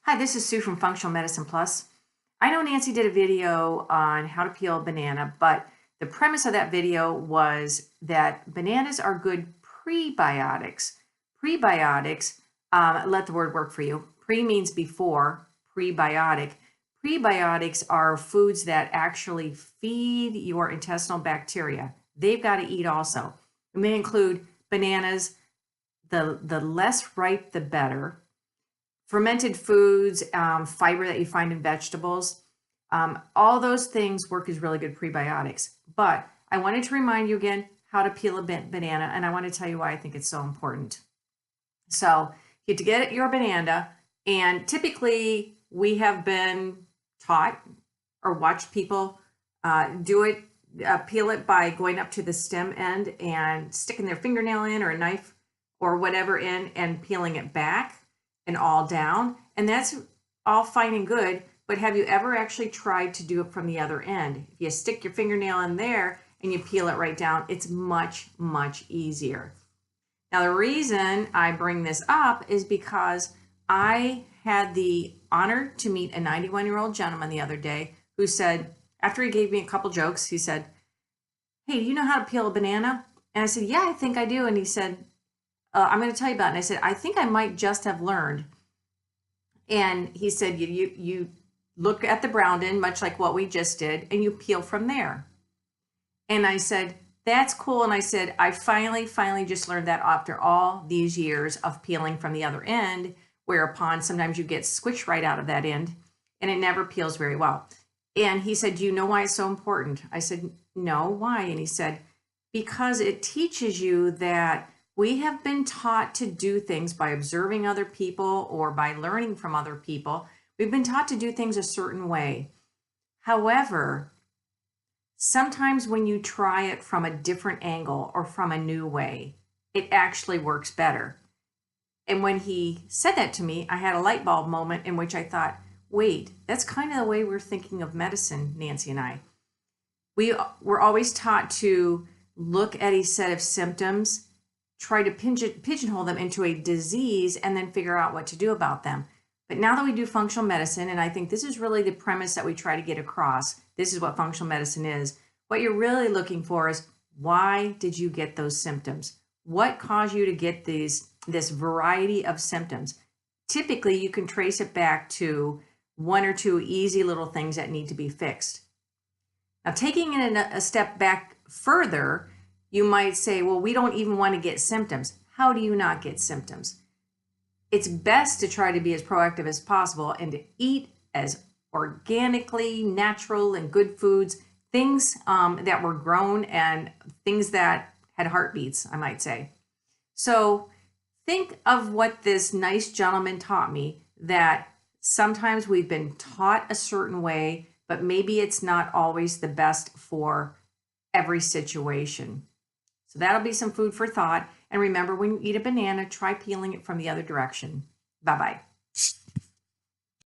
Hi, this is Sue from Functional Medicine Plus. I know Nancy did a video on how to peel a banana, but the premise of that video was that bananas are good prebiotics. Prebiotics, let the word work for you. Pre means before, prebiotic. Prebiotics are foods that actually feed your intestinal bacteria. They've got to eat also. It may include bananas, the less ripe, the better. Fermented foods, fiber that you find in vegetables, all those things work as really good prebiotics. But I wanted to remind you again how to peel a banana, and I want to tell you why I think it's so important. So you have to get your banana, and typically we have been taught or watched people do it, peel it by going up to the stem end and sticking their fingernail in or a knife or whatever in and peeling it back and all down. And that's all fine and good, but have you ever actually tried to do it from the other end? If you stick your fingernail in there and you peel it right down, it's much, much easier. Now, the reason I bring this up is because I had the honor to meet a 91-year-old gentleman the other day who said, after he gave me a couple jokes, he said, "Hey, do you know how to peel a banana?" And I said, "Yeah, I think I do." And he said, "I'm going to tell you about it." And I said, "I think I might just have learned." And he said, you look at the brown end, much like what we just did, and you peel from there. And I said, "That's cool." And I said, "I finally just learned that after all these years of peeling from the other end, whereupon sometimes you get squished right out of that end and it never peels very well." And he said, "Do you know why it's so important?" I said, "No, why?" And he said, "Because it teaches you that we have been taught to do things by observing other people or by learning from other people. We've been taught to do things a certain way. However, sometimes when you try it from a different angle or from a new way, it actually works better." And when he said that to me, I had a light bulb moment in which I thought, wait, that's kind of the way we're thinking of medicine, Nancy and I. We're always taught to look at a set of symptoms, try to pigeonhole them into a disease, and then figure out what to do about them. But now that we do functional medicine, and I think this is really the premise that we try to get across, this is what functional medicine is. What you're really looking for is, why did you get those symptoms? What caused you to get this variety of symptoms? Typically, you can trace it back to one or two easy little things that need to be fixed. Now, taking it a step back further, you might say, well, we don't even want to get symptoms. How do you not get symptoms? It's best to try to be as proactive as possible and to eat as organically natural and good foods, things that were grown and things that had heartbeats, I might say. So think of what this nice gentleman taught me, that sometimes we've been taught a certain way, but maybe it's not always the best for every situation. So that'll be some food for thought. And remember, when you eat a banana, try peeling it from the other direction. Bye-bye.